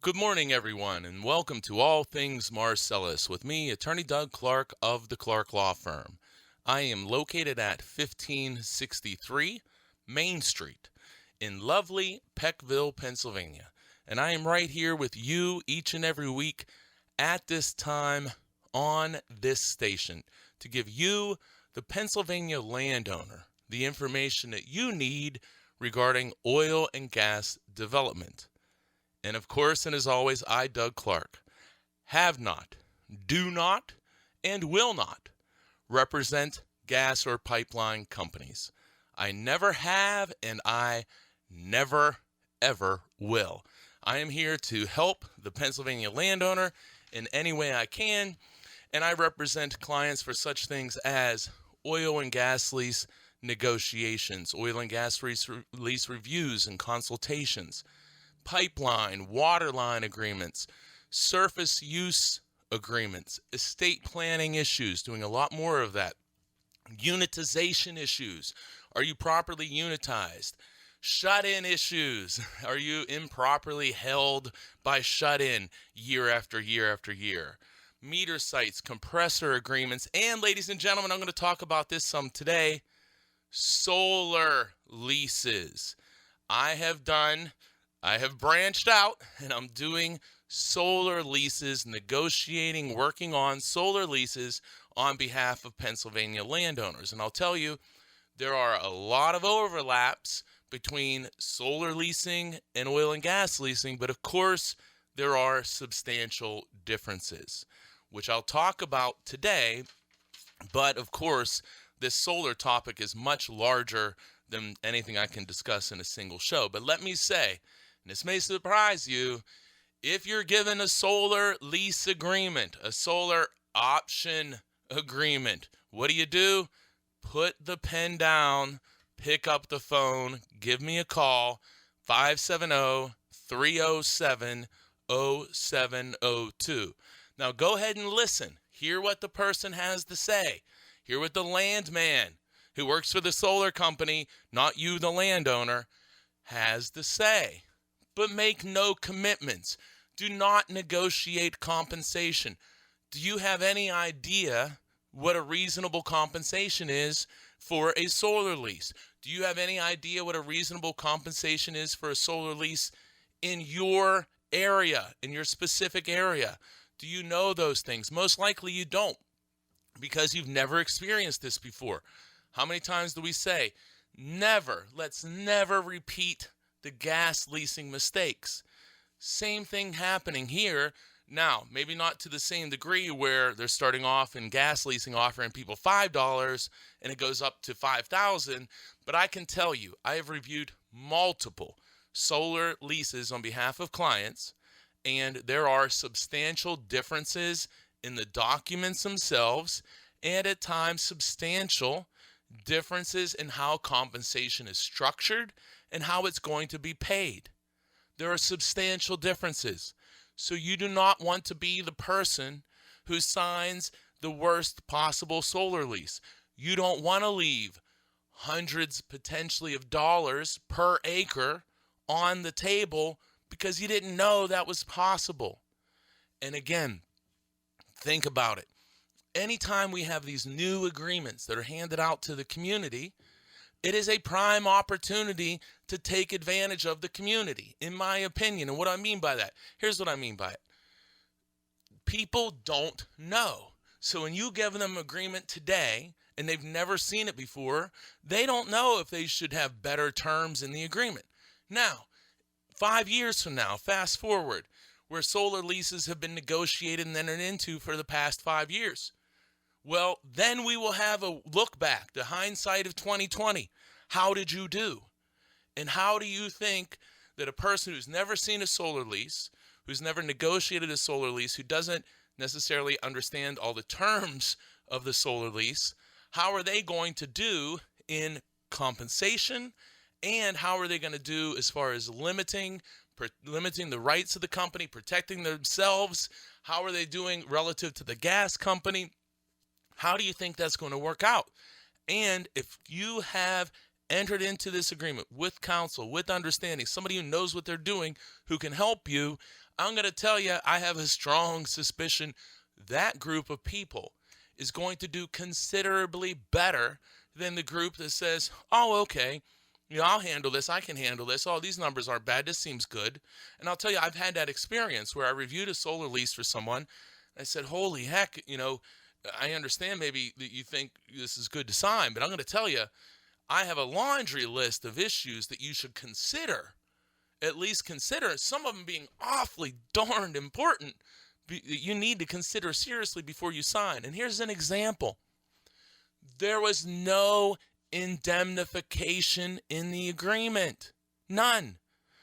Good morning, everyone, and welcome to All Things Marcellus with me, Attorney Doug Clark of the Clark Law Firm. I am located at 1563 Main Street in lovely Peckville, Pennsylvania, and I am right here with you each and every week at this time on this station to give you, the Pennsylvania landowner, the information that you need regarding oil and gas development. And of course, and as always, I, Doug Clark, have not, do not, and will not represent gas or pipeline companies. I never have, and I never, ever will. I am here to help the Pennsylvania landowner in any way I can, and I represent clients for such things as oil and gas lease negotiations, oil and gas lease reviews and consultations, pipeline, water line agreements, surface use agreements, estate planning issues, doing a lot more of that, unitization issues. Are you properly unitized? Shut-in issues. Are you improperly held by shut-in year after year after year? Meter sites, compressor agreements, and ladies and gentlemen, I'm going to talk about this some today, solar leases. I have branched out and I'm doing solar leases, negotiating, working on solar leases on behalf of Pennsylvania landowners. And I'll tell you, there are a lot of overlaps between solar leasing and oil and gas leasing, but of course, there are substantial differences, which I'll talk about today. But of course, this solar topic is much larger than anything I can discuss in a single show. But let me say, and this may surprise you, if you're given a solar lease agreement, a solar option agreement, what do? Put the pen down, pick up the phone, give me a call, 570-307-0702. Now go ahead and listen. Hear what the person has to say. Hear what the landman who works for the solar company, not you, the landowner, has to say. But make no commitments. Do not negotiate compensation. Do you have any idea what a reasonable compensation is for a solar lease? Do you have any idea what a reasonable compensation is for a solar lease in your area, in your specific area? Do you know those things? Most likely you don't, because you've never experienced this before. How many times do we say, let's never repeat the gas leasing mistakes? Same thing happening here. Now, maybe not to the same degree where they're starting off in gas leasing offering people $5 and it goes up to $5,000, but I can tell you, I have reviewed multiple solar leases on behalf of clients, and there are substantial differences in the documents themselves, and at times substantial differences in how compensation is structured and how it's going to be paid. There are substantial differences. So you do not want to be the person who signs the worst possible solar lease. You don't want to leave hundreds potentially of dollars per acre on the table because you didn't know that was possible. And again, think about it. Anytime we have these new agreements that are handed out to the community, it is a prime opportunity to take advantage of the community, in my opinion. And what I mean by that, here's what I mean by it. People don't know. So when you give them an agreement today and they've never seen it before, they don't know if they should have better terms in the agreement. Now, 5 years from now, fast forward, where solar leases have been negotiated and entered into for the past 5 years. Well, then we will have a look back, the hindsight of 2020. How did you do? And how do you think that a person who's never seen a solar lease, who's never negotiated a solar lease, who doesn't necessarily understand all the terms of the solar lease, how are they going to do in compensation? And how are they going to do as far as limiting the rights of the company, protecting themselves? How are they doing relative to the gas company? How do you think that's going to work out? And if you have entered into this agreement with counsel, with understanding, somebody who knows what they're doing, who can help you, I'm going to tell you, I have a strong suspicion that group of people is going to do considerably better than the group that says, oh, okay, I'll handle this. I can handle this. Oh, these numbers aren't bad. This seems good. And I'll tell you, I've had that experience where I reviewed a solar lease for someone. I said, holy heck, I understand maybe that you think this is good to sign, but I'm going to tell you, I have a laundry list of issues that you should consider, at least consider, some of them being awfully darned important, you need to consider seriously before you sign. And here's an example. There was no indemnification in the agreement. None.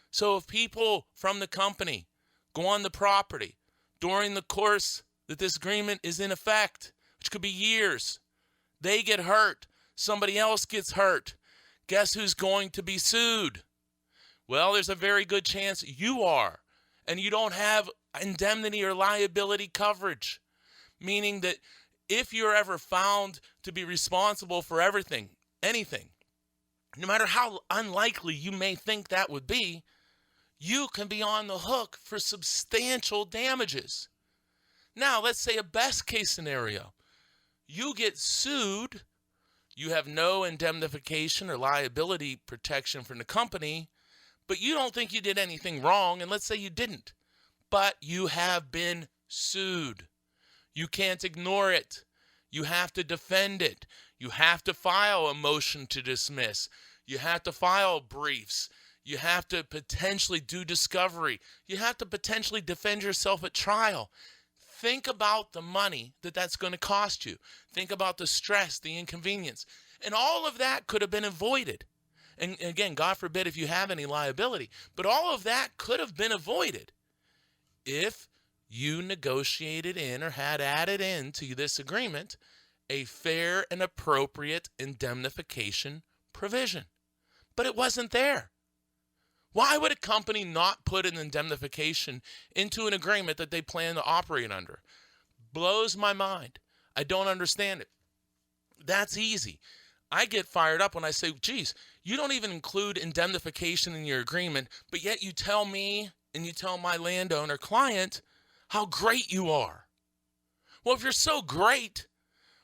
So if people from the company go on the property during the course that this agreement is in effect, which could be years, they get hurt, somebody else gets hurt, guess who's going to be sued? Well, there's a very good chance you are, and you don't have indemnity or liability coverage, meaning that if you're ever found to be responsible for everything, anything, no matter how unlikely you may think that would be, you can be on the hook for substantial damages. Now, let's say a best case scenario. You get sued, you have no indemnification or liability protection from the company, but you don't think you did anything wrong, and let's say you didn't, but you have been sued. You can't ignore it. You have to defend it. You have to file a motion to dismiss. You have to file briefs. You have to potentially do discovery. You have to potentially defend yourself at trial. Think about the money that's going to cost you. Think about the stress, the inconvenience. And all of that could have been avoided. And again, God forbid if you have any liability, but all of that could have been avoided if you negotiated in or had added into this agreement a fair and appropriate indemnification provision. But it wasn't there. Why would a company not put an indemnification into an agreement that they plan to operate under? Blows my mind. I don't understand it. That's easy. I get fired up when I say, geez, you don't even include indemnification in your agreement, but yet you tell me and you tell my landowner client how great you are. Well, if you're so great,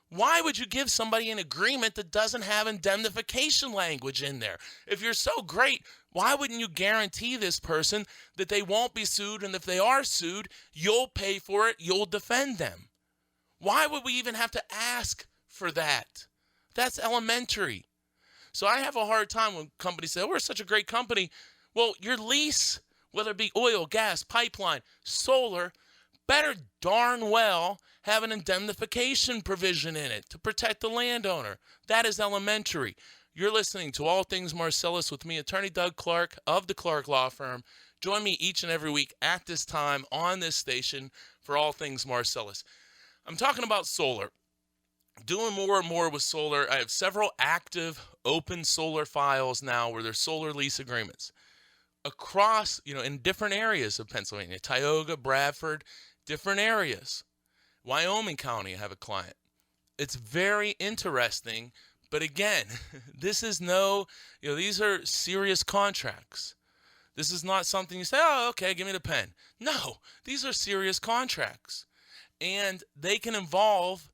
why would you give somebody an agreement that doesn't have indemnification language in there? If you're so great, why wouldn't you guarantee this person that they won't be sued, and if they are sued, you'll pay for it, you'll defend them? Why would we even have to ask for that? That's elementary. So I have a hard time when companies say, oh, we're such a great company. Well, your lease, whether it be oil, gas, pipeline, solar, better darn well have an indemnification provision in it to protect the landowner. That is elementary. You're listening to All Things Marcellus with me, Attorney Doug Clark of the Clark Law Firm. Join me each and every week at this time on this station for All Things Marcellus. I'm talking about solar. Doing more and more with solar. I have several active open solar files now where there's solar lease agreements across, in different areas of Pennsylvania, Tioga, Bradford, different areas. Wyoming County, I have a client. It's very interesting, but again, this is these are serious contracts. This is not something you say, oh, okay, give me the pen. No, these are serious contracts, and they can involve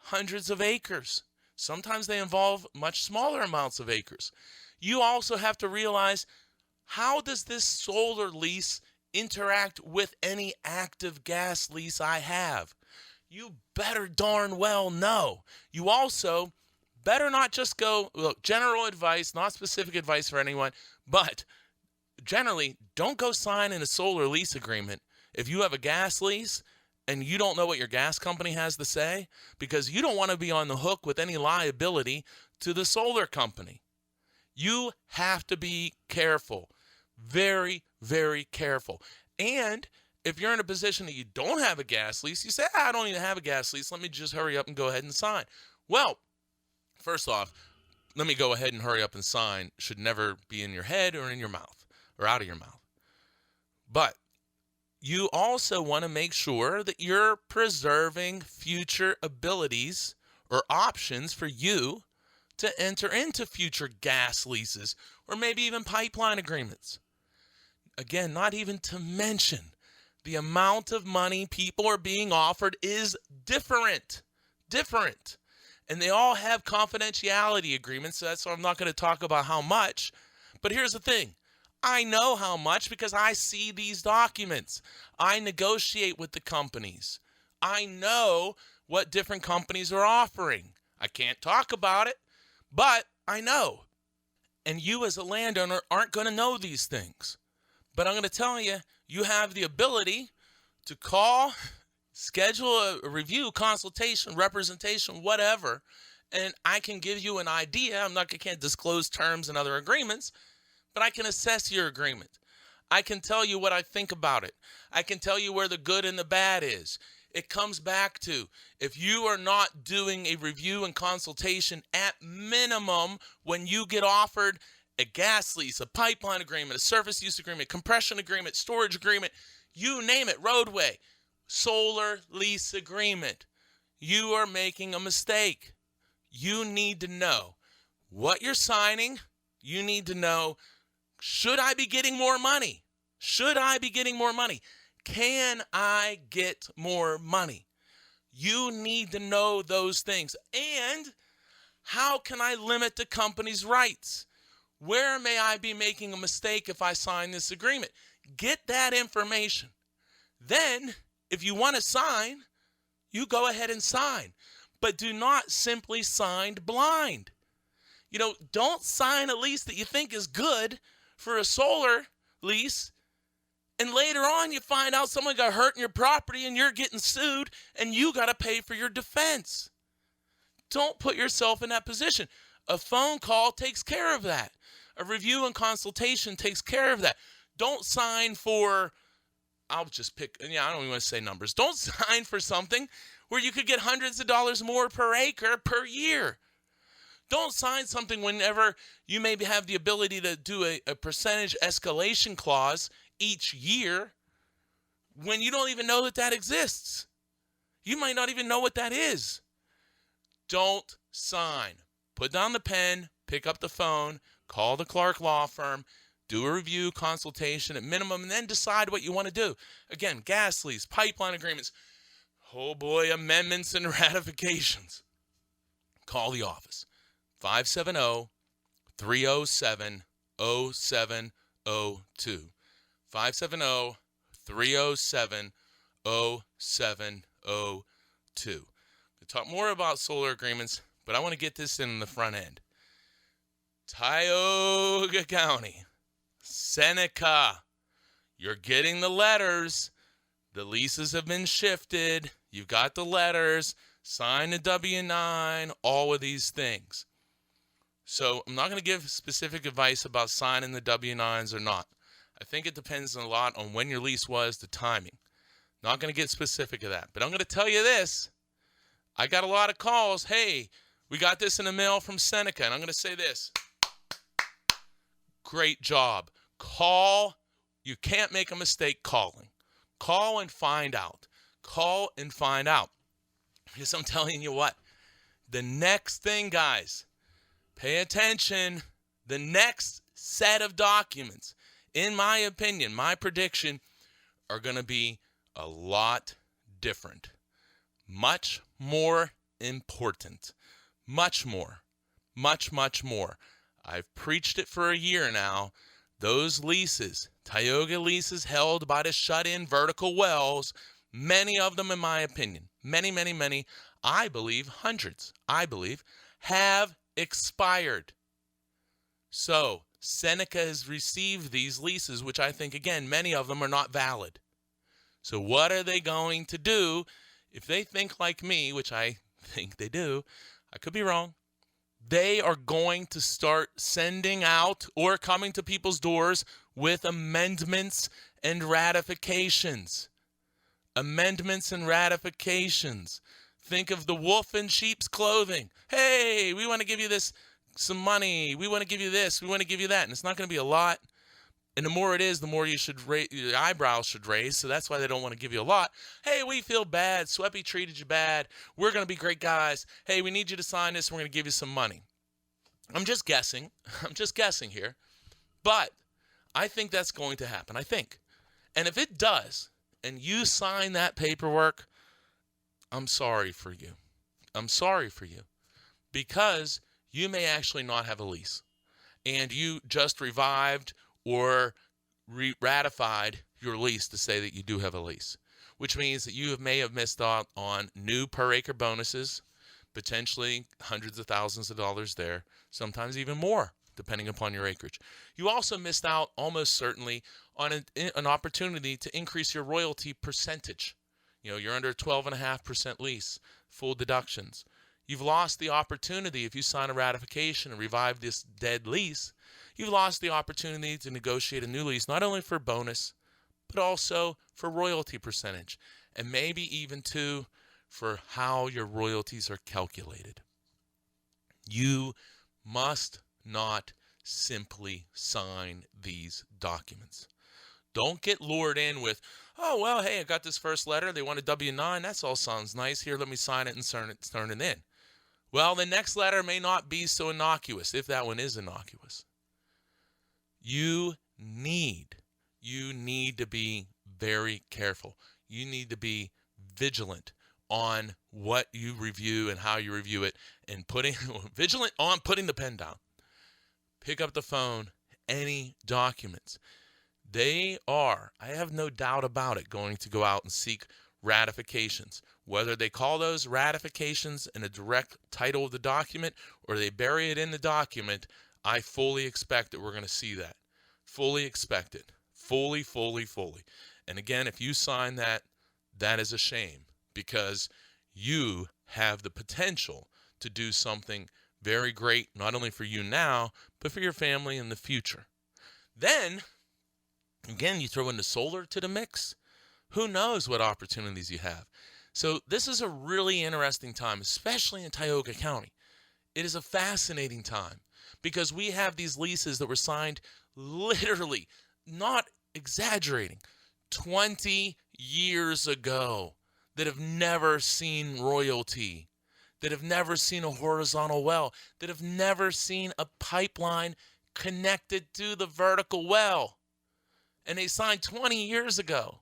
hundreds of acres. Sometimes they involve much smaller amounts of acres. You also have to realize, how does this solar lease interact with any active gas lease I have? You better darn well know. You also better not just go, look, general advice, not specific advice for anyone, but generally, don't go sign in a solar lease agreement if you have a gas lease and you don't know what your gas company has to say, because you don't want to be on the hook with any liability to the solar company. You have to be careful. Very, very careful. And if you're in a position that you don't have a gas lease, you say, I don't even have a gas lease. Let me just hurry up and go ahead and sign. Well, first off, let me go ahead and hurry up and sign should never be in your head or in your mouth or out of your mouth. But you also want to make sure that you're preserving future abilities or options for you to enter into future gas leases or maybe even pipeline agreements. Again, not even to mention the amount of money people are being offered is different. And they all have confidentiality agreements, so that's why I'm not going to talk about how much. But here's the thing. I know how much because I see these documents. I negotiate with the companies. I know what different companies are offering. I can't talk about it, but I know. And you as a landowner aren't going to know these things. But I'm going to tell you, you have the ability to call, schedule a review, consultation, representation, whatever, and I can give you an idea. I can't disclose terms and other agreements, but I can assess your agreement. I can tell you what I think about it. I can tell you where the good and the bad is. It comes back to, if you are not doing a review and consultation at minimum when you get offered a gas lease, a pipeline agreement, a surface use agreement, compression agreement, storage agreement, you name it, roadway, solar lease agreement, you are making a mistake. You need to know what you're signing. You need to know, should I be getting more money? Should I be getting more money? Can I get more money? You need to know those things. And how can I limit the company's rights? Where may I be making a mistake if I sign this agreement? Get that information. Then, if you want to sign, you go ahead and sign. But do not simply sign blind. Don't sign a lease that you think is good for a solar lease, and later on you find out someone got hurt in your property and you're getting sued and you got to pay for your defense. Don't put yourself in that position. A phone call takes care of that. A review and consultation takes care of that. Don't sign for, I don't even want to say numbers. Don't sign for something where you could get hundreds of dollars more per acre per year. Don't sign something whenever you maybe have the ability to do a percentage escalation clause each year when you don't even know that exists. You might not even know what that is. Don't sign. Put down the pen, pick up the phone, call the Clark Law Firm, do a review, consultation at minimum, and then decide what you want to do. Again, gas lease, pipeline agreements, oh boy, amendments and ratifications. Call the office. 570-307-0702. 570-307-0702. We'll talk more about solar agreements, but I want to get this in the front end. Tioga County, Seneca, you're getting the letters. The leases have been shifted. You've got the letters. Sign the W-9, all of these things. So I'm not going to give specific advice about signing the W-9s or not. I think it depends a lot on when your lease was, the timing. Not going to get specific of that. But I'm going to tell you this. I got a lot of calls. Hey, we got this in the mail from Seneca. And I'm going to say this. Great job. Call. You can't make a mistake calling. Call and find out. Call and find out. Because I'm telling you what. The next thing, guys, pay attention. The next set of documents, in my opinion, my prediction, are going to be a lot different. Much more important. Much more. Much, much more. I've preached it for a year now. Those leases, Tioga leases held by the shut-in vertical wells, many of them, in my opinion, many, I believe hundreds, have expired. So Seneca has received these leases, which I think, again, many of them are not valid. So what are they going to do if they think like me, which I think they do? I could be wrong. They are going to start sending out or coming to people's doors with amendments and ratifications. Amendments and ratifications. Think of the wolf in sheep's clothing. Hey, we want to give you some money. We want to give you this. We want to give you that. And it's not going to be a lot. And the more it is, the more your eyebrows should raise. So that's why they don't want to give you a lot. Hey, we feel bad. Sweppy treated you bad. We're going to be great guys. Hey, we need you to sign this. We're going to give you some money. I'm just guessing. I'm just guessing here. But I think that's going to happen. I think. And if it does, and you sign that paperwork, I'm sorry for you. I'm sorry for you. Because you may actually not have a lease. And you just revived or ratified your lease to say that you do have a lease, which means that you may have missed out on new per acre bonuses, potentially hundreds of thousands of dollars there, sometimes even more, depending upon your acreage. You also missed out almost certainly on an opportunity to increase your royalty percentage. You're under a 12.5% lease, full deductions. You've lost the opportunity, if you sign a ratification and revive this dead lease, you've lost the opportunity to negotiate a new lease, not only for bonus, but also for royalty percentage, and maybe even too for how your royalties are calculated. You must not simply sign these documents. Don't get lured in with, oh, well, hey, I got this first letter. They want a W-9. That all sounds nice. Here, let me sign it and turn it in. Well, the next letter may not be so innocuous, if that one is innocuous. You need to be very careful. You need to be vigilant on what you review and how you review it, and vigilant on putting the pen down. Pick up the phone, any documents. They are, I have no doubt about it, going to go out and seek ratifications. Whether they call those ratifications in a direct title of the document or they bury it in the document, I fully expect that we're going to see that. Fully expect it. Fully. And again, if you sign that, that is a shame, because you have the potential to do something very great, not only for you now, but for your family in the future. Then, again, you throw in the solar to the mix. Who knows what opportunities you have? So this is a really interesting time, especially in Tioga County. It is a fascinating time because we have these leases that were signed literally, not exaggerating, 20 years ago, that have never seen royalty, that have never seen a horizontal well, that have never seen a pipeline connected to the vertical well. And they signed 20 years ago.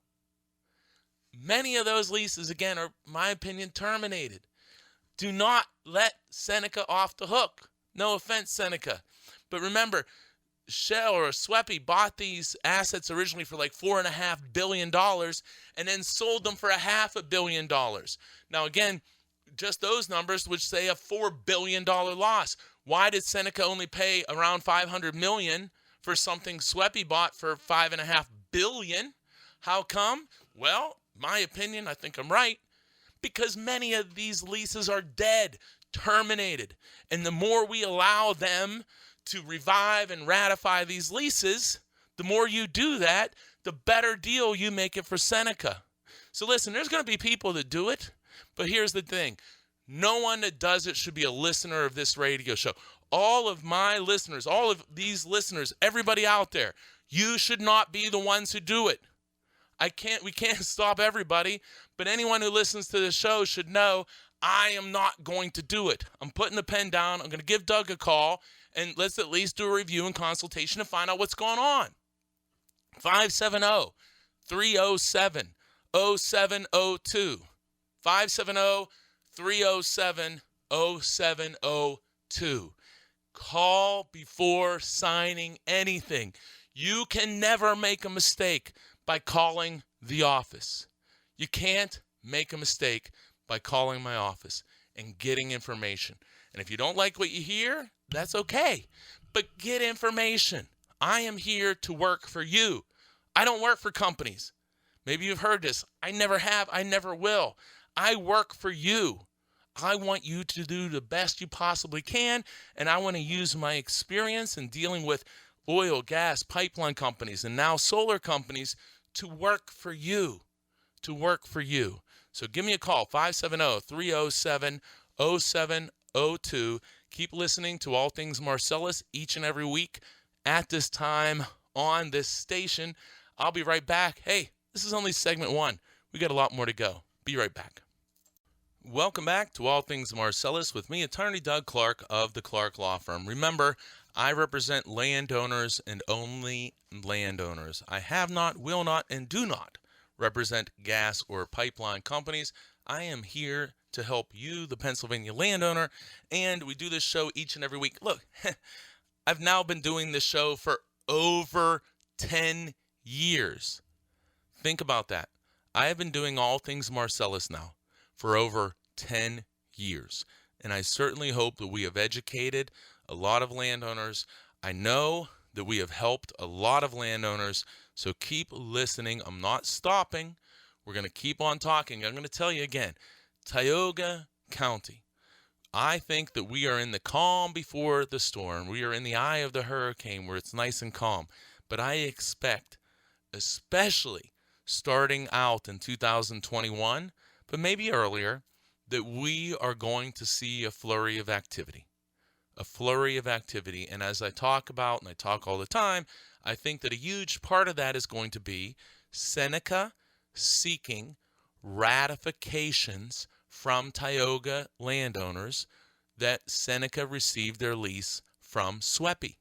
Many of those leases, again, are, in my opinion, terminated. Do not let Seneca off the hook. No offense, Seneca. But remember, Shell or Sweppy bought these assets originally for like $4.5 billion and then sold them for $500 million. Now, again, just those numbers would say a $4 billion loss. Why did Seneca only pay around $500 million for something Sweppy bought for $5.5 billion? How come? Well, my opinion, I think I'm right, because many of these leases are dead, terminated. And the more we allow them to revive and ratify these leases, the more you do that, the better deal you make it for Seneca. So listen, there's going to be people that do it, but here's the thing. No one that does it should be a listener of this radio show. All of my listeners, all of these listeners, everybody out there, you should not be the ones who do it. We can't stop everybody, but anyone who listens to this show should know I am not going to do it. I'm putting the pen down. I'm going to give Doug a call, and let's at least do a review and consultation to find out what's going on. 570-307-0702. 570-307-0702. Call before signing anything. You can never make a mistake by calling the office. You can't make a mistake by calling my office and getting information. And if you don't like what you hear, that's okay. But get information. I am here to work for you. I don't work for companies. Maybe you've heard this. I never have. I never will. I work for you. I want you to do the best you possibly can, and I want to use my experience in dealing with oil, gas, pipeline companies, and now solar companies to work for you, So give me a call, 570-307-0702. Keep listening to All Things Marcellus each and every week at this time on this station. I'll be right back. Hey, this is only segment 1. We got a lot more to go. Be right back. Welcome back to All Things Marcellus with me, Attorney Doug Clark of the Clark Law Firm. Remember, I represent landowners and only landowners. I have not, will not, and do not represent gas or pipeline companies. I am here to help you, the Pennsylvania landowner, and we do this show each and every week. Look, I've now been doing this show for over 10 years. Think about that. I have been doing All Things Marcellus now for over 10 years. And I certainly hope that we have educated a lot of landowners. I know that we have helped a lot of landowners. So keep listening. I'm not stopping. We're going to keep on talking. I'm going to tell you again, Tioga County. I think that we are in the calm before the storm. We are in the eye of the hurricane where it's nice and calm. But I expect, especially starting out in 2021, but maybe earlier, that we are going to see a flurry of activity. A flurry of activity. And as I talk about, and I talk all the time, I think that a huge part of that is going to be Seneca seeking ratifications from Tioga landowners that Seneca received their lease from SWEPI.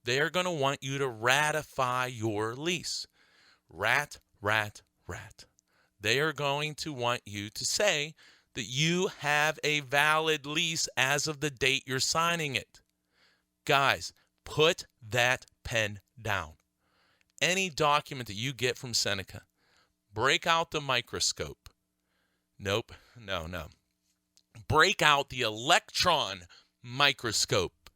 They are going to want you to ratify your lease. Rat. They are going to want you to say that you have a valid lease as of the date you're signing it. Guys, put that pen down. Any document that you get from Seneca, break out the microscope. Nope, no. Break out the electron microscope.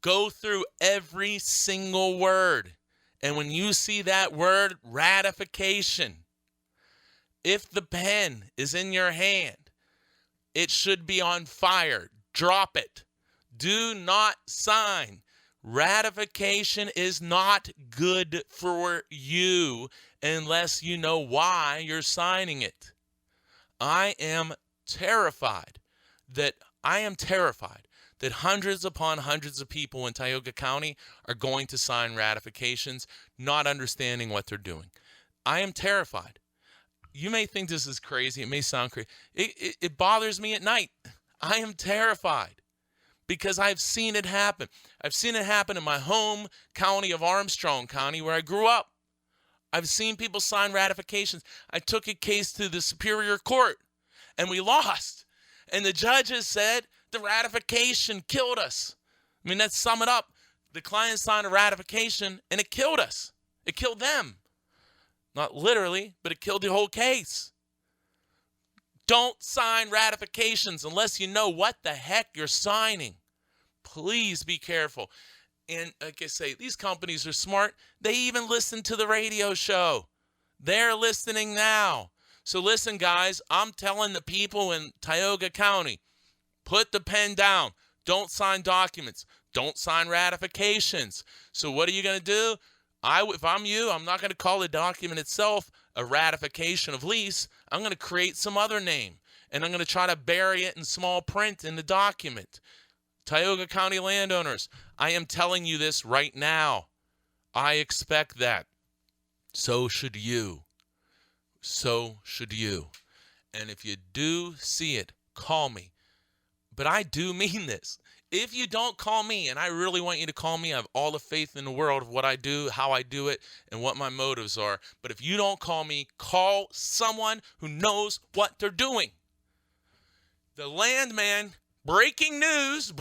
Go through every single word. And when you see that word, ratification, if the pen is in your hand, it should be on fire. Drop it. Do not sign. Ratification is not good for you unless you know why you're signing it. I am terrified that hundreds upon hundreds of people in Tioga County are going to sign ratifications, not understanding what they're doing. I am terrified. You may think this is crazy. It may sound crazy. It bothers me at night. I am terrified because I've seen it happen. I've seen it happen in my home county of Armstrong County where I grew up. I've seen people sign ratifications. I took a case to the Superior Court and we lost. And the judges said the ratification killed us. I mean, let's sum it up. The client signed a ratification and it killed us. It killed them. Not literally, but it killed the whole case. Don't sign ratifications unless you know what the heck you're signing. Please be careful. And like I say, these companies are smart. They even listen to the radio show. They're listening now. So listen, guys, I'm telling the people in Tioga County, put the pen down. Don't sign documents. Don't sign ratifications. So what are you going to do? If I'm you, I'm not going to call the document itself a ratification of lease. I'm going to create some other name, and I'm going to try to bury it in small print in the document. Tioga County landowners, I am telling you this right now. I expect that. So should you. So should you. And if you do see it, call me. But I do mean this. If you don't call me, and I really want you to call me, I have all the faith in the world of what I do, how I do it, and what my motives are. But if you don't call me, call someone who knows what they're doing. The landman, breaking news,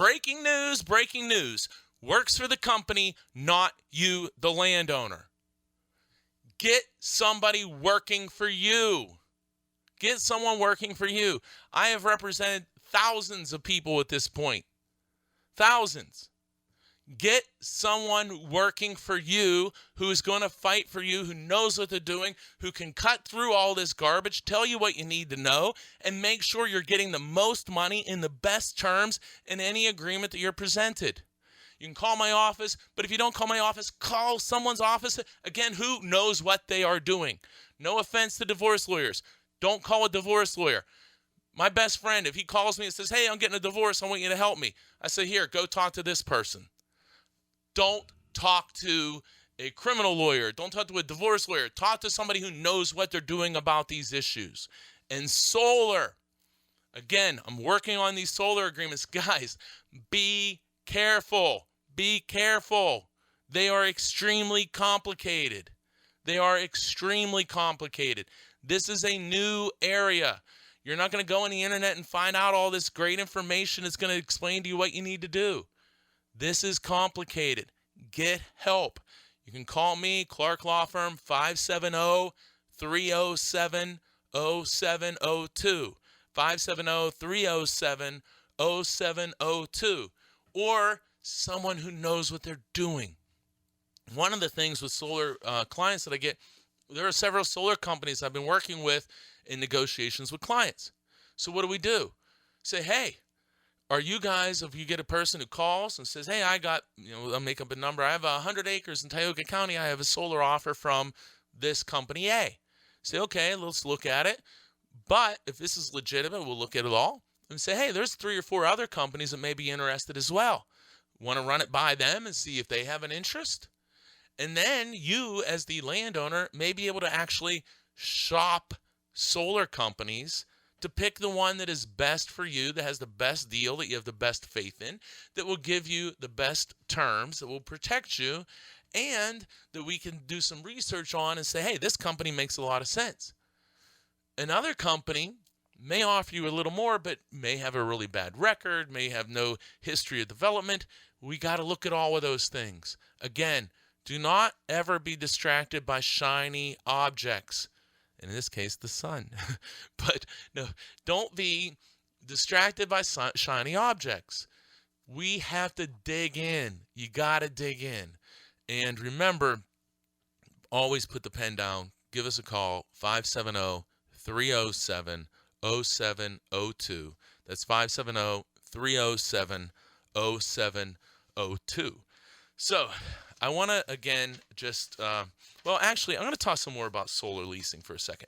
works for the company, not you, the landowner. Get somebody working for you. Get someone working for you. I have represented thousands of people at this point. Thousands. Get someone working for you who is going to fight for you, who knows what they're doing, who can cut through all this garbage, tell you what you need to know, and make sure you're getting the most money in the best terms in any agreement that you're presented. You can call my office, but if you don't call my office, call someone's office, again, who knows what they are doing. No offense to divorce lawyers. Don't call a divorce lawyer. My best friend, if he calls me and says, hey, I'm getting a divorce, I want you to help me. I say, here, go talk to this person. Don't talk to a criminal lawyer. Don't talk to a divorce lawyer. Talk to somebody who knows what they're doing about these issues. And solar, Again, I'm working on these solar agreements. Guys, be careful. Be careful. They are extremely complicated. They are extremely complicated. This is a new area. You're not going to go on the internet and find out all this great information that's going to explain to you what you need to do. This is complicated. Get help. You can call me, Clark Law Firm, 570-307-0702. 570-307-0702. Or someone who knows what they're doing. One of the things with solar clients that I get, there are several solar companies I've been working with in negotiations with clients. So what do? Say, hey, are you guys, if you get a person who calls and says, hey, I got, I'll make up a number. I have 100 acres in Tioga County. I have a solar offer from this company A. Say, okay, let's look at it. But if this is legitimate, we'll look at it all and say, hey, there's 3 or 4 other companies that may be interested as well. Want to run it by them and see if they have an interest? And then you, as the landowner, may be able to actually shop solar companies to pick the one that is best for you, that has the best deal, that you have the best faith in, that will give you the best terms, that will protect you, and that we can do some research on and say, hey, this company makes a lot of sense. Another company may offer you a little more, but may have a really bad record, may have no history of development. We got to look at all of those things. Again, do not ever be distracted by shiny objects. In this case, the sun. But no, don't be distracted by shiny objects. We have to dig in. You got to dig in. And remember, always put the pen down. Give us a call, 570-307-0702. That's 570-307-0702. So I want to, again, just, actually, I'm going to talk some more about solar leasing for a second.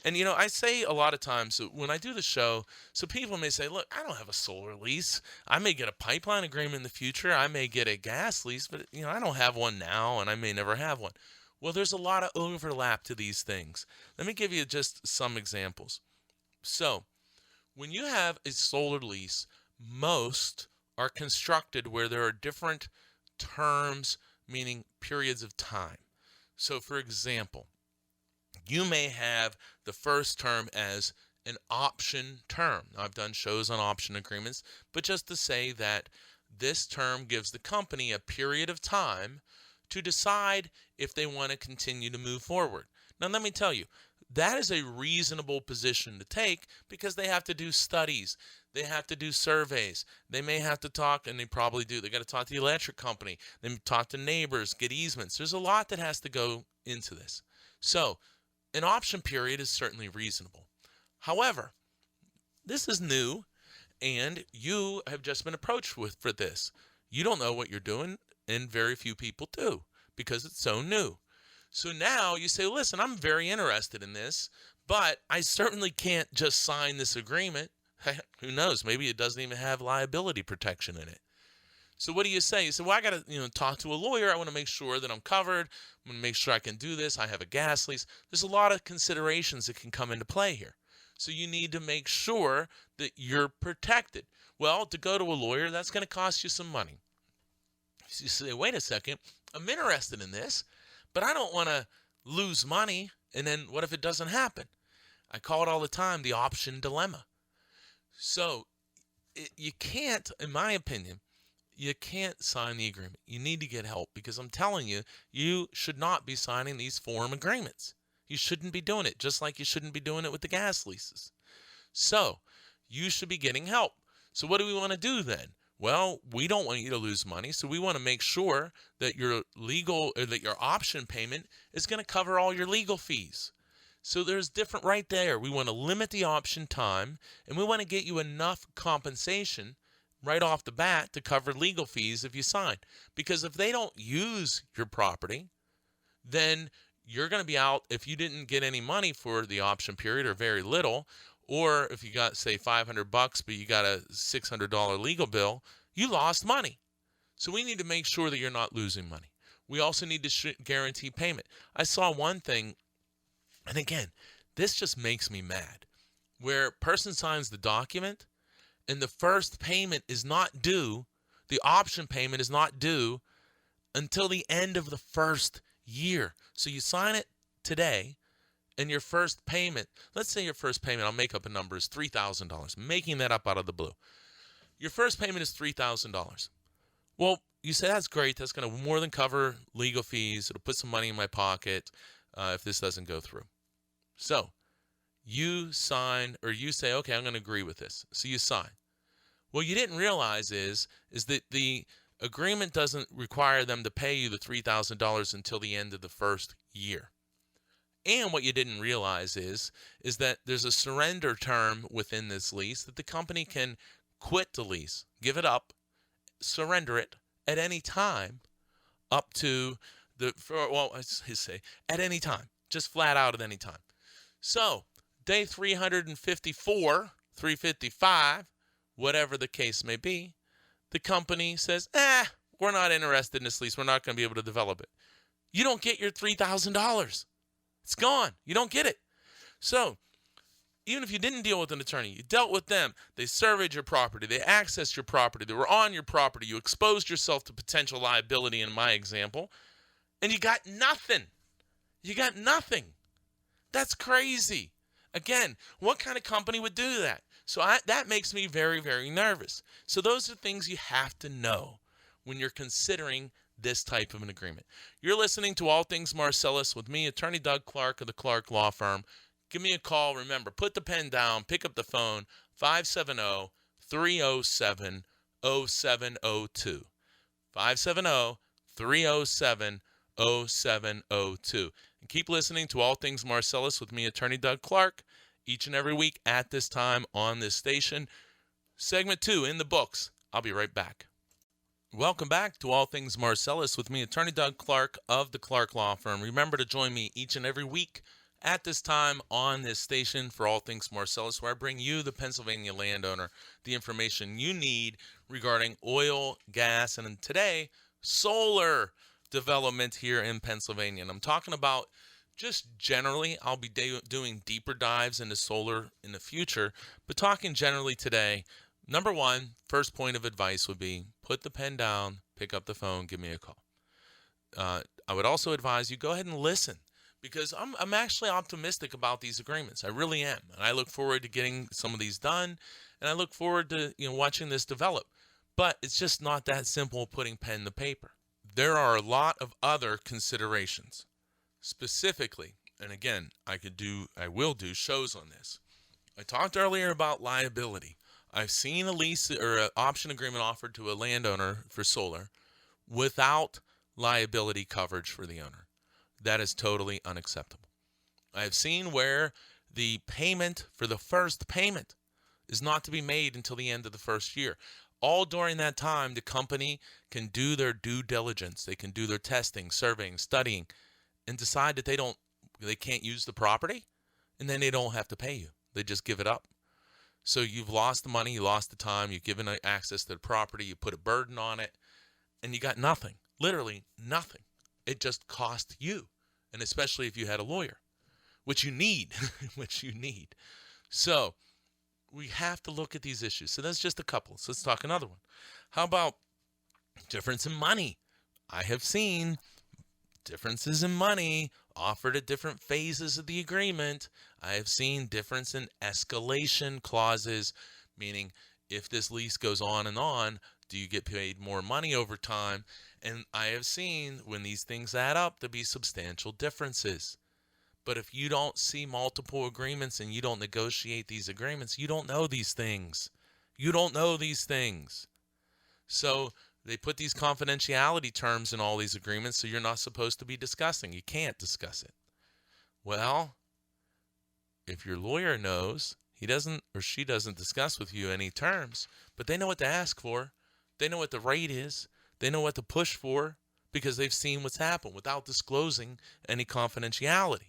And, I say a lot of times when I do the show, so people may say, look, I don't have a solar lease. I may get a pipeline agreement in the future. I may get a gas lease, but, I don't have one now, and I may never have one. Well, there's a lot of overlap to these things. Let me give you just some examples. So when you have a solar lease, most are constructed where there are different terms, meaning periods of time. So, for example, you may have the first term as an option term. Now, I've done shows on option agreements, but just to say that this term gives the company a period of time to decide if they want to continue to move forward. Now, let me tell you, that is a reasonable position to take because they have to do studies. They have to do surveys. They may have to talk, and they probably do. They got to talk to the electric company. They talk to neighbors, get easements. There's a lot that has to go into this. So an option period is certainly reasonable. However, this is new, and you have just been approached for this. You don't know what you're doing, and very few people do because it's so new. So now you say, listen, I'm very interested in this, but I certainly can't just sign this agreement. Who knows? Maybe it doesn't even have liability protection in it. So what do you say? You say, well, I got to talk to a lawyer. I want to make sure that I'm covered. I'm going to make sure I can do this. I have a gas lease. There's a lot of considerations that can come into play here. So you need to make sure that you're protected. Well, to go to a lawyer, that's going to cost you some money. So you say, wait a second, I'm interested in this, but I don't want to lose money. And then what if it doesn't happen? I call it all the time the option dilemma. So you can't, in my opinion, you can't sign the agreement. You need to get help because I'm telling you, you should not be signing these form agreements. You shouldn't be doing it, just like you shouldn't be doing it with the gas leases. So you should be getting help. So what do we want to do then? Well, we don't want you to lose money, so we want to make sure that your option payment is going to cover all your legal fees. So there's different right there. We want to limit the option time, and we want to get you enough compensation right off the bat to cover legal fees if you sign. Because if they don't use your property, then you're going to be out if you didn't get any money for the option period or very little, or if you got, say, $500 but you got a $600 legal bill, you lost money. So we need to make sure that you're not losing money. We also need to guarantee payment. I saw one thing, and again, this just makes me mad. where a person signs the document and the first payment is not due, the option payment is not due until the end of the first year. So you sign it today, and your first payment, let's say your first payment, I'll make up a number, is $3,000, making that up out of the blue. Your first payment is $3,000. Well, you say, that's great. That's going to more than cover legal fees. It'll put some money in my pocket if this doesn't go through. So you sign, or you say, okay, I'm going to agree with this. So you sign. What you didn't realize is that the agreement doesn't require them to pay you the $3,000 until the end of the first year. And what you didn't realize is that there's a surrender term within this lease that the company can quit the lease, give it up, surrender it at any time up to at any time, just flat out at any time. So day 354, 355, whatever the case may be, the company says, we're not interested in this lease. We're not going to be able to develop it. You don't get your $3,000. It's gone. You don't get it. So even if you didn't deal with an attorney, you dealt with them. They surveyed your property. They accessed your property. They were on your property. You exposed yourself to potential liability in my example, and you got nothing. You got nothing. That's crazy. Again, what kind of company would do that? So that makes me very, very nervous. So those are things you have to know when you're considering this type of an agreement. You're listening to All Things Marcellus with me, Attorney Doug Clark of the Clark Law Firm. Give me a call. Remember, put the pen down, pick up the phone, 570-307-0702. 570-307-0702. And keep listening to All Things Marcellus with me, Attorney Doug Clark, each and every week at this time on this station. Segment 2 in the books. I'll be right back. Welcome back to All Things Marcellus with me, Attorney Doug Clark of the Clark Law Firm. Remember to join me each and every week at this time on this station for All Things Marcellus, where I bring you, the Pennsylvania landowner, the information you need regarding oil, gas, and today, solar development here in Pennsylvania. And I'm talking about just generally, I'll be doing deeper dives into solar in the future, but talking generally today, number one, first point of advice would be put the pen down, pick up the phone, give me a call. I would also advise you go ahead and listen, because I'm actually optimistic about these agreements. I really am. And I look forward to getting some of these done, and I look forward to watching this develop. But it's just not that simple putting pen to paper. There are a lot of other considerations. Specifically, and again, I will do shows on this. I talked earlier about liability. I've seen a lease or an option agreement offered to a landowner for solar without liability coverage for the owner. That is totally unacceptable. I've seen where the payment for the first payment is not to be made until the end of the first year. All during that time, the company can do their due diligence. They can do their testing, surveying, studying, and decide that they can't use the property, and then they don't have to pay you. They just give it up. So you've lost the money, you lost the time, you've given access to the property, you put a burden on it, and you got nothing, literally nothing. It just cost you, and especially if you had a lawyer, which you need, So we have to look at these issues. So that's just a couple. So let's talk another one. How about difference in money? I have seen differences in money offered at different phases of the agreement. I have seen difference in escalation clauses, meaning if this lease goes on, do you get paid more money over time? And I have seen when these things add up to be substantial differences. But if you don't see multiple agreements and you don't negotiate these agreements, you don't know these things. You don't know these things. So they put these confidentiality terms in all these agreements, so you're not supposed to be discussing. You can't discuss it. Well, if your lawyer knows, he doesn't or she doesn't discuss with you any terms, but they know what to ask for. They know what the rate is. They know what to push for because they've seen what's happened without disclosing any confidentiality.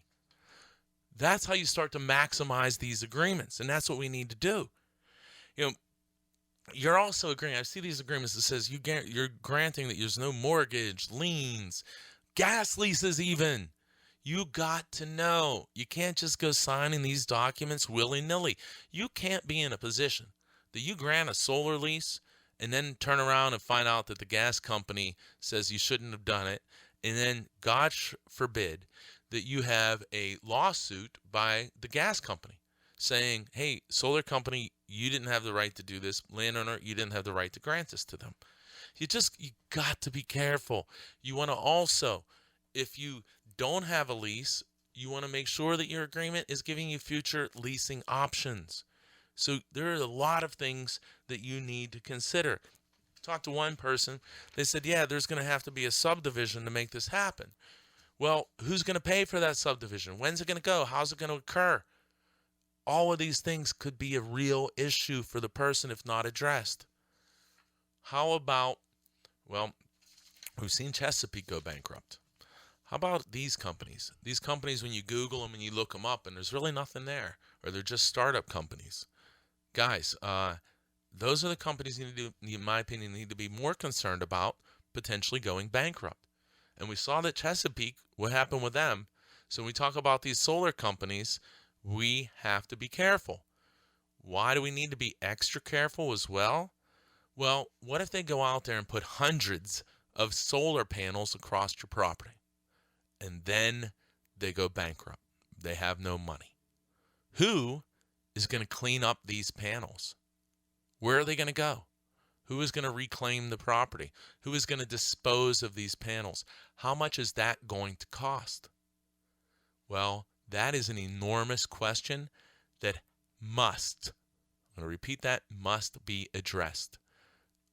That's how you start to maximize these agreements, and that's what we need to do. You're also agreeing. I see these agreements that says you're granting that there's no mortgage, liens, gas leases even. You got to know. You can't just go signing these documents willy-nilly. You can't be in a position that you grant a solar lease and then turn around and find out that the gas company says you shouldn't have done it. And then, God forbid, that you have a lawsuit by the gas company saying, hey, solar company, you didn't have the right to do this. Landowner, you didn't have the right to grant this to them. You got to be careful. You want to also, if you don't have a lease, you want to make sure that your agreement is giving you future leasing options. So there are a lot of things that you need to consider. Talked to one person. They said, yeah, there's going to have to be a subdivision to make this happen. Well, who's going to pay for that subdivision? When's it going to go? How's it going to occur? All of these things could be a real issue for the person if not addressed. How about, well, we've seen Chesapeake go bankrupt. How about these companies? These companies, when you Google them and you look them up and there's really nothing there, or they're just startup companies. Guys, those are the companies you need to, in my opinion, need to be more concerned about potentially going bankrupt. And we saw that Chesapeake, what happened with them. So when we talk about these solar companies, we have to be careful. Why do we need to be extra careful as well? Well, what if they go out there and put hundreds of solar panels across your property, and then they go bankrupt? They have no money. Who is going to clean up these panels? Where are they going to go? Who is going to reclaim the property? Who is going to dispose of these panels? How much is that going to cost? Well, that is an enormous question that must, I'm going to repeat that, must be addressed.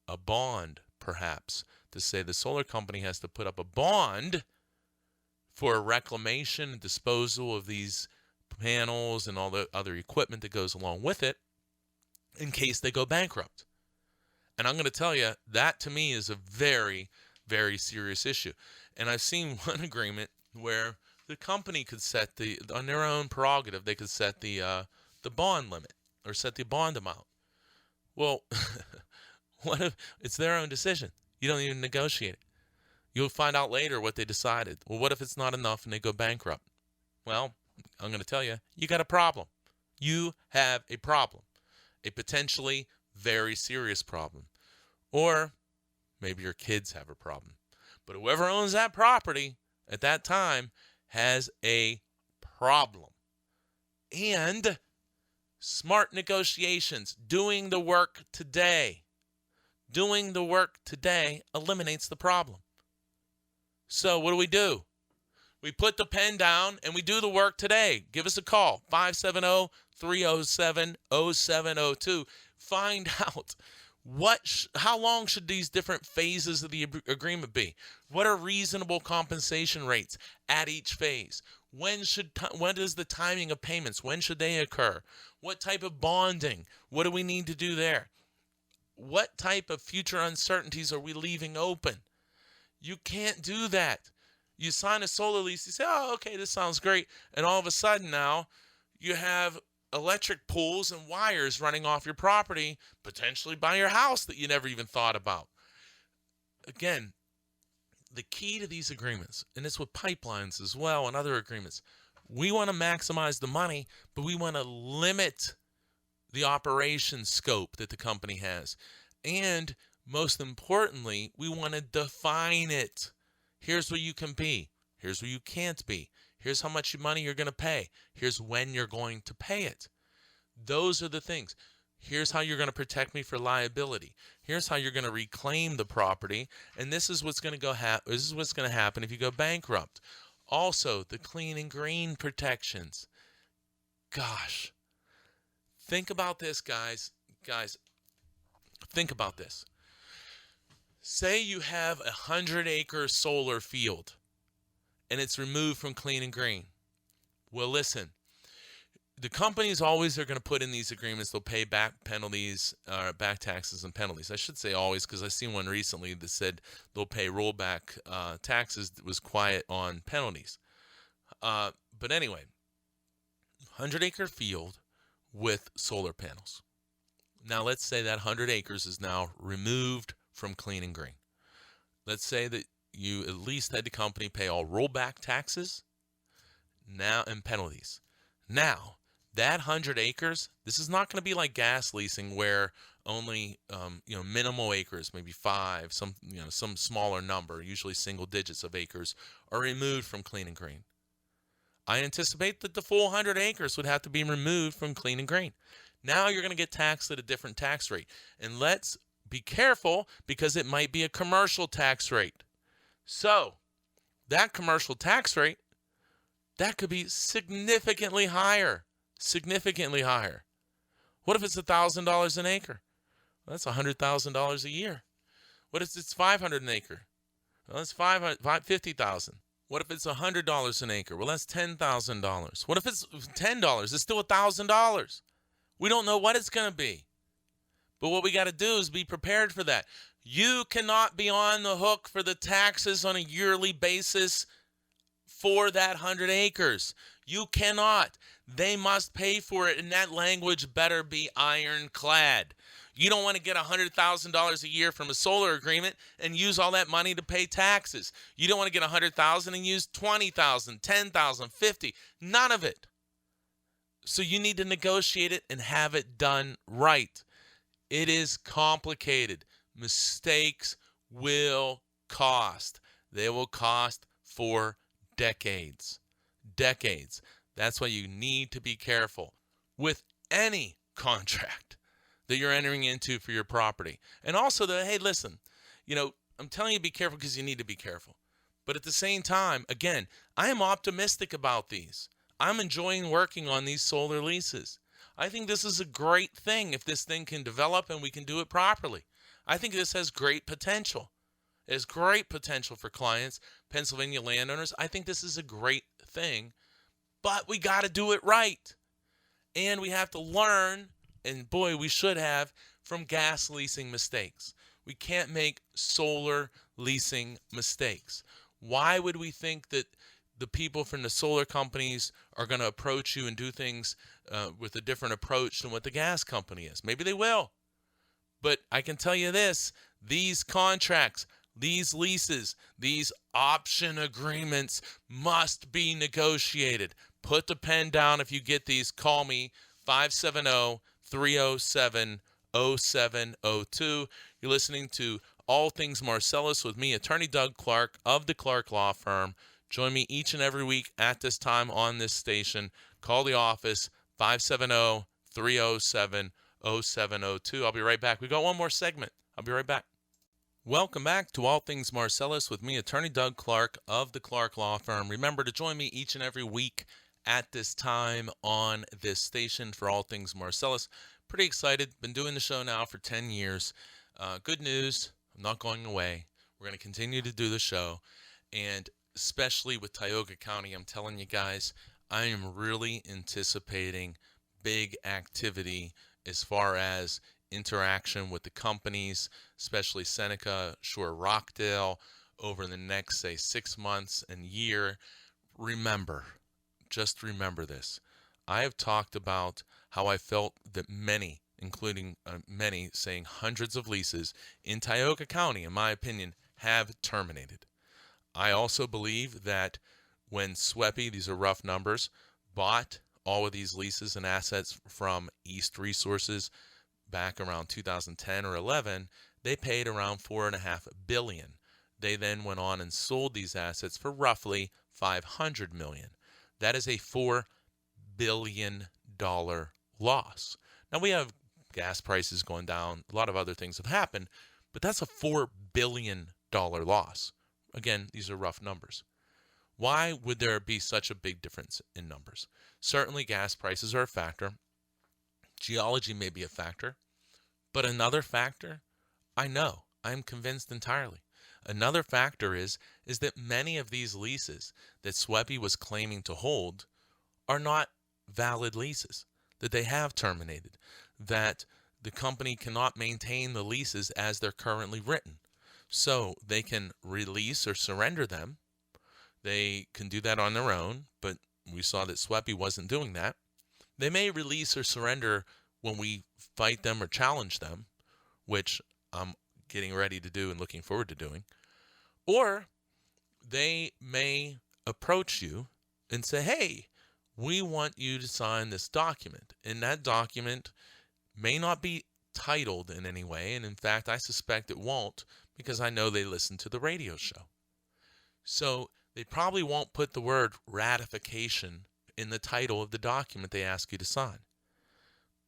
A bond, perhaps, to say the solar company has to put up a bond for reclamation and disposal of these panels and all the other equipment that goes along with it in case they go bankrupt. And I'm going to tell you, that to me is a very, very serious issue. And I've seen one agreement where the company could set on their own prerogative, they could set the bond limit or set the bond amount. Well, what if it's their own decision? You don't even negotiate it. You'll find out later what they decided. Well, what if it's not enough and they go bankrupt? Well, I'm going to tell you, you got a problem. You have a problem, a potentially very serious problem. Or maybe your kids have a problem. But whoever owns that property at that time has a problem. And smart negotiations, doing the work today eliminates the problem. So what do? We put the pen down and we do the work today. Give us a call, 570-307-0702. Find out how long should these different phases of the agreement be? What are reasonable compensation rates at each phase? When is the timing of payments? When should they occur? What type of bonding? What do we need to do there? What type of future uncertainties are we leaving open? You can't do that. You sign a solar lease, you say, oh, okay, this sounds great. And all of a sudden now you have electric poles and wires running off your property, potentially by your house that you never even thought about. Again, the key to these agreements, and it's with pipelines as well and other agreements, we want to maximize the money, but we want to limit the operation scope that the company has. And most importantly, we want to define it. Here's where you can be. Here's where you can't be. Here's how much money you're going to pay. Here's when you're going to pay it. Those are the things. Here's how you're going to protect me for liability. Here's how you're going to reclaim the property. And this is what's going to this is what's going to happen if you go bankrupt. Also, the clean and green protections. Gosh. Think about this, guys. Guys, think about this. Say you have 100-acre solar field and it's removed from clean and green. Well, listen, the companies always are going to put in these agreements, they'll pay back penalties, back taxes and penalties. I should say always, because I seen one recently that said they'll pay rollback taxes that was quiet on penalties. But anyway, 100-acre field with solar panels. Now, let's say that 100 acres is now removed from clean and green. Let's say that you at least had the company pay all rollback taxes now and penalties. Now, that 100 acres, this is not going to be like gas leasing where only minimal acres, maybe 5, some smaller number, usually single digits of acres, are removed from clean and green. I anticipate that the full 100 acres would have to be removed from clean and green. Now you're going to get taxed at a different tax rate. And let's be careful because it might be a commercial tax rate. So that commercial tax rate, that could be significantly higher. Significantly higher. What if it's $1,000 an acre? Well, that's $100,000 a year. What if it's $500 an acre? Well, that's $50,000. What if it's $100 an acre? Well, that's $10,000. What if it's $10? It's still $1,000. We don't know what it's going to be. But what we got to do is be prepared for that. You cannot be on the hook for the taxes on a yearly basis for that 100 acres. You cannot. They must pay for it, and that language better be ironclad. You don't want to get $100,000 a year from a solar agreement and use all that money to pay taxes. You don't want to get $100,000 and use $20,000, $10,000, $50,000. None of it. So you need to negotiate it and have it done right. It is complicated. Mistakes will cost. They will cost for decades. Decades. That's why you need to be careful with any contract that you're entering into for your property. And also hey, listen, I'm telling you be careful because you need to be careful. But at the same time, again, I am optimistic about these. I'm enjoying working on these solar leases. I think this is a great thing if this thing can develop and we can do it properly. I think this has great potential. It has great potential for clients, Pennsylvania landowners. I think this is a great thing, but we got to do it right. And we have to learn, and boy, we should have, from gas leasing mistakes. We can't make solar leasing mistakes. Why would we think that the people from the solar companies are going to approach you and do things with a different approach than what the gas company is? Maybe they will. But I can tell you this, these contracts, these leases, these option agreements must be negotiated. Put the pen down if you get these. Call me, 570-307-0702. You're listening to All Things Marcellus with me, Attorney Doug Clark of the Clark Law Firm. Join me each and every week at this time on this station. Call the office, 570-307-0702. I'll be right back. We've got one more segment. I'll be right back. Welcome back to All Things Marcellus with me, Attorney Doug Clark of the Clark Law Firm. Remember to join me each and every week at this time on this station for All Things Marcellus. Pretty excited. Been doing the show now for 10 years. Good news. I'm not going away. We're going to continue to do the show. And especially with Tioga County, I'm telling you guys, I am really anticipating big activity as far as interaction with the companies, especially Seneca, Shore Rockdale, over the next, say, 6 months and year. Just remember this. I have talked about how I felt that many, including many, saying hundreds of leases in Tioga County, in my opinion, have terminated. I also believe that when SWEPI, these are rough numbers, bought all of these leases and assets from East Resources back around 2010 or 11, they paid around $4.5 billion. They then went on and sold these assets for roughly $500 million. That is a $4 billion loss. Now we have gas prices going down, a lot of other things have happened, but that's a $4 billion loss. Again, these are rough numbers. Why would there be such a big difference in numbers? Certainly gas prices are a factor. Geology may be a factor. But another factor, I'm convinced entirely. Another factor is that many of these leases that SWEPI was claiming to hold are not valid leases, that they have terminated, that the company cannot maintain the leases as they're currently written. So they can release or surrender them. They can do that on their own, but we saw that SWEPI wasn't doing that. They may release or surrender when we fight them or challenge them, which I'm getting ready to do and looking forward to doing. Or they may approach you and say, hey, we want you to sign this document. And that document may not be titled in any way. And in fact, I suspect it won't, because I know they listen to the radio show. So they probably won't put the word ratification in the title of the document they ask you to sign.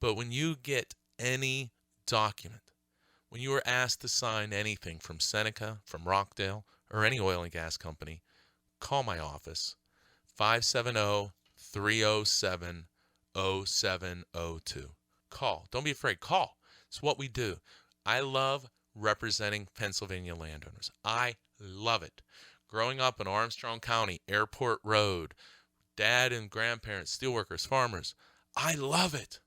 But when you get any document, when you are asked to sign anything from Seneca, from Rockdale, or any oil and gas company, call my office, 570-307-0702. Call. Don't be afraid. Call. It's what we do. I love representing Pennsylvania landowners. I love it. Growing up in Armstrong County, Airport Road, dad and grandparents, steelworkers, farmers, I love it.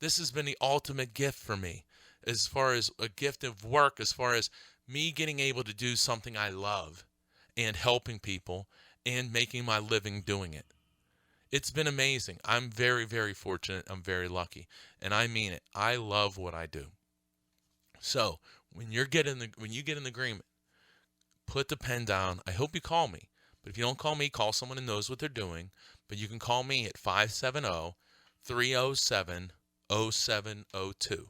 This has been the ultimate gift for me, as far as a gift of work, as far as me getting able to do something I love and helping people and making my living doing it. It's been amazing. I'm very, very fortunate. I'm very lucky. And I mean it. I love what I do. So when you get an agreement, put the pen down. I hope you call me. But if you don't call me, call someone who knows what they're doing. But you can call me at 570-307-0702.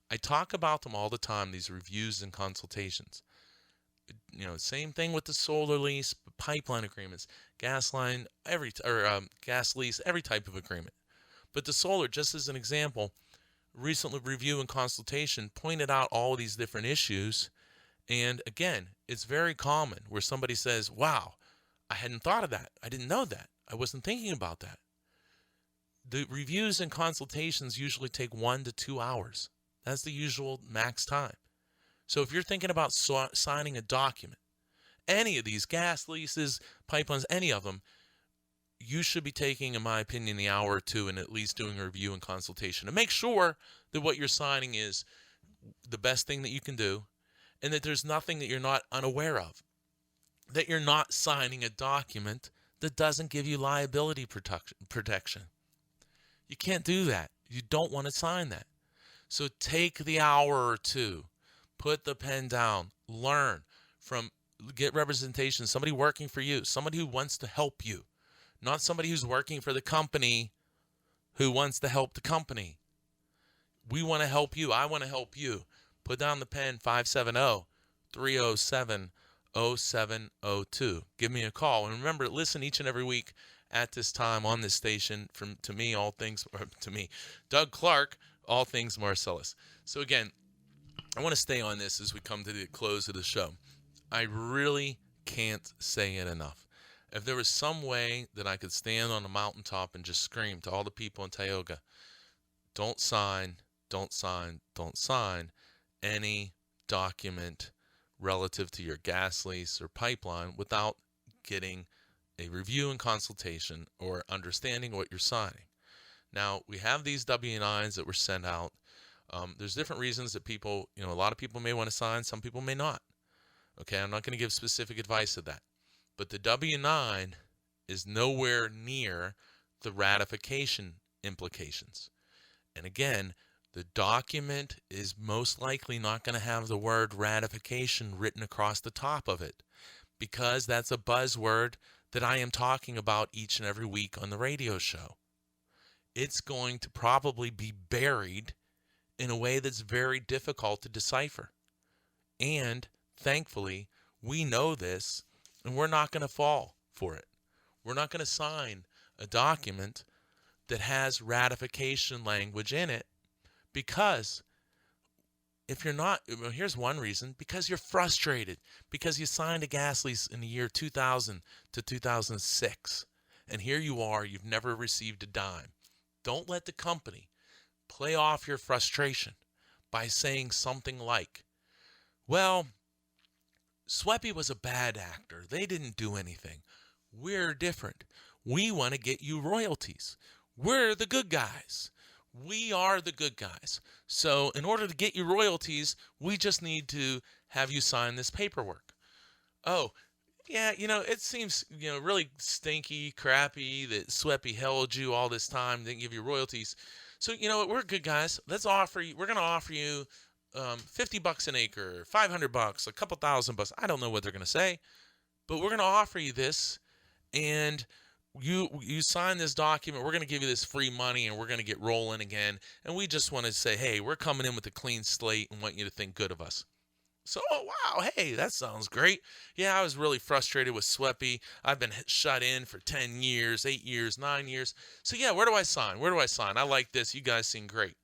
I talk about them all the time, these reviews and consultations. Same thing with the solar lease, pipeline agreements, gas line, gas lease, every type of agreement. But the solar, just as an example, recently review and consultation pointed out all of these different issues. And again, it's very common where somebody says, wow, I hadn't thought of that. I didn't know that. I wasn't thinking about that. The reviews and consultations usually take 1 to 2 hours. That's the usual max time. So if you're thinking about signing a document, any of these gas leases, pipelines, any of them, you should be taking, in my opinion, the hour or two and at least doing a review and consultation to make sure that what you're signing is the best thing that you can do and that there's nothing that you're not unaware of, that you're not signing a document that doesn't give you liability protection. You can't do that. You don't want to sign that. So take the hour or two, put the pen down, learn get representation, somebody working for you, somebody who wants to help you, not somebody who's working for the company who wants to help the company. We want to help you. I want to help you. Put down the pen, 570-307-0702. Give me a call. And remember, listen each and every week at this time on this station Doug Clark, All Things Marcellus. So again, I want to stay on this as we come to the close of the show. I really can't say it enough. If there was some way that I could stand on a mountaintop and just scream to all the people in Tioga, don't sign any document relative to your gas lease or pipeline without getting a review and consultation or understanding what you're signing. Now, we have these W-9s that were sent out. There's different reasons that people, a lot of people may want to sign, some people may not. Okay, I'm not going to give specific advice to that. But the W-9 is nowhere near the ratification implications. And again, the document is most likely not going to have the word ratification written across the top of it, because that's a buzzword that I am talking about each and every week on the radio show. It's going to probably be buried in a way that's very difficult to decipher. And thankfully, we know this, and we're not going to fall for it. We're not going to sign a document that has ratification language in it, because if you're not, here's one reason: because you're frustrated, because you signed a gas lease in the year 2000 to 2006, and here you are, you've never received a dime. Don't let the company play off your frustration by saying something like, well, Sweppy was a bad actor. They didn't do anything. We're different. We want to get you royalties. We're the good guys. We are the good guys. So in order to get you royalties, we just need to have you sign this paperwork. Oh, yeah, it seems, really stinky, crappy that Sweppy held you all this time, didn't give you royalties. So, what, we're good guys. We're going to offer you $50 an acre, $500, a couple $1,000. I don't know what they're going to say, but we're going to offer you this, and you sign this document, we're going to give you this free money and we're going to get rolling again. And we just want to say, hey, we're coming in with a clean slate and want you to think good of us. So, oh, wow, hey, that sounds great. Yeah, I was really frustrated with SWEPI. I've been shut in for 10 years, 8 years, 9 years. So, yeah, where do I sign? Where do I sign? I like this. You guys seem great.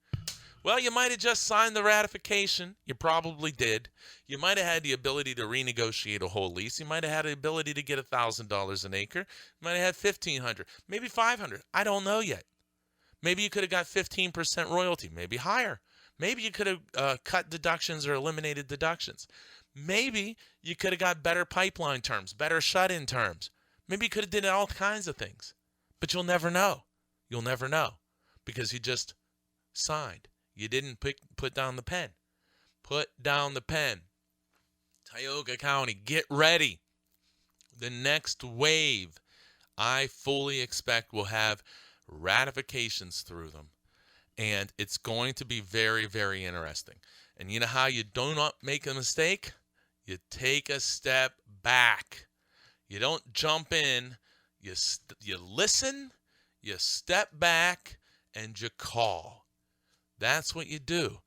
Well, you might have just signed the ratification. You probably did. You might have had the ability to renegotiate a whole lease. You might have had the ability to get $1,000 an acre. You might have had $1,500, maybe $500. I don't know yet. Maybe you could have got 15% royalty, maybe higher. Maybe you could have cut deductions or eliminated deductions. Maybe you could have got better pipeline terms, better shut-in terms. Maybe you could have did all kinds of things. But you'll never know. You'll never know because you just signed. You didn't put down the pen. Put down the pen. Tioga County, get ready. The next wave, I fully expect, will have ratifications through them. And it's going to be very, very interesting. And you know how you do not make a mistake? You take a step back. You don't jump in. You listen, you step back, and you call. That's what you do.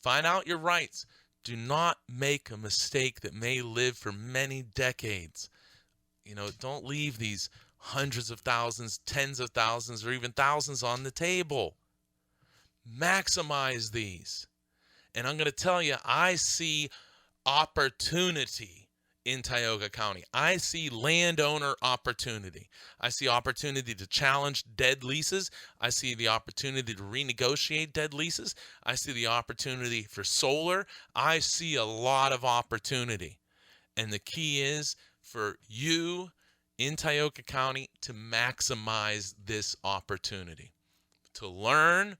Find out your rights. Do not make a mistake that may live for many decades. Don't leave these hundreds of thousands, tens of thousands, or even thousands on the table. Maximize these. And I'm going to tell you, I see opportunity in Tioga County. I see landowner opportunity. I see opportunity to challenge dead leases. I see the opportunity to renegotiate dead leases. I see the opportunity for solar. I see a lot of opportunity. And the key is for you in Tioga County to maximize this opportunity, to learn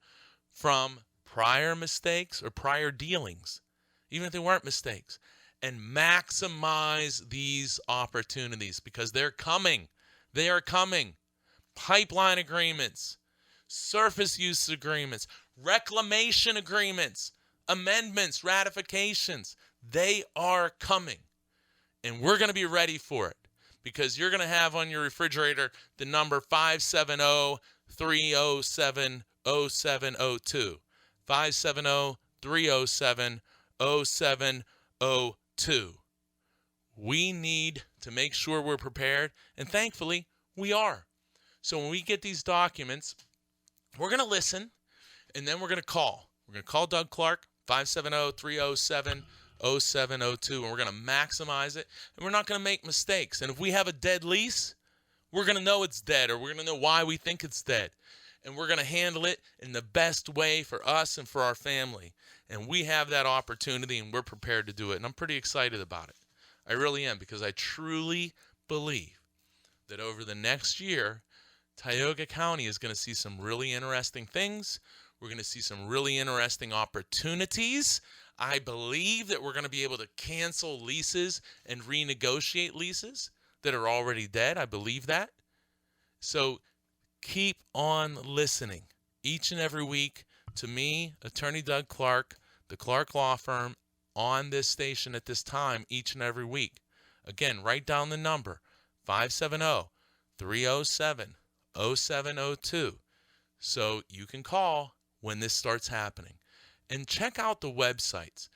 from prior mistakes or prior dealings, even if they weren't mistakes, and maximize these opportunities because they're coming. They are coming. Pipeline agreements, surface use agreements, reclamation agreements, amendments, ratifications. They are coming. And we're going to be ready for it because you're going to have on your refrigerator the number 570-307-0702. 570-307-0702. We need to make sure we're prepared, and thankfully, we are. So when we get these documents, we're going to listen, and then we're going to call. We're going to call Doug Clark, 570-307-0702, and we're going to maximize it, and we're not going to make mistakes. And if we have a dead lease, we're going to know it's dead, or we're going to know why we think it's dead. And we're going to handle it in the best way for us and for our family. And we have that opportunity, and we're prepared to do it. And I'm pretty excited about it. I really am, because I truly believe that over the next year, Tioga County is going to see some really interesting things. We're going to see some really interesting opportunities. I believe that we're going to be able to cancel leases and renegotiate leases that are already dead. I believe that. So keep on listening each and every week to me, Attorney Doug Clark, the Clark Law Firm, on this station at this time each and every week. Again, write down the number, 570-307-0702, so you can call when this starts happening. And check out the websites,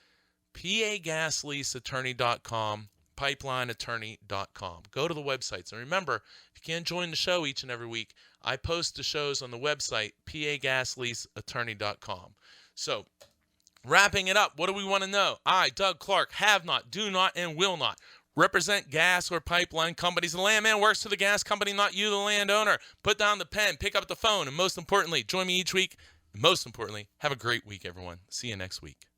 pagasleaseattorney.com, pipelineattorney.com. Go to the websites. And remember, if you can't join the show each and every week, I post the shows on the website, pagasleaseattorney.com. So, wrapping it up, what do we want to know? I, Doug Clark, have not, do not, and will not represent gas or pipeline companies. The landman works for the gas company, not you, the landowner. Put down the pen, pick up the phone, and most importantly, join me each week. Most importantly, have a great week, everyone. See you next week.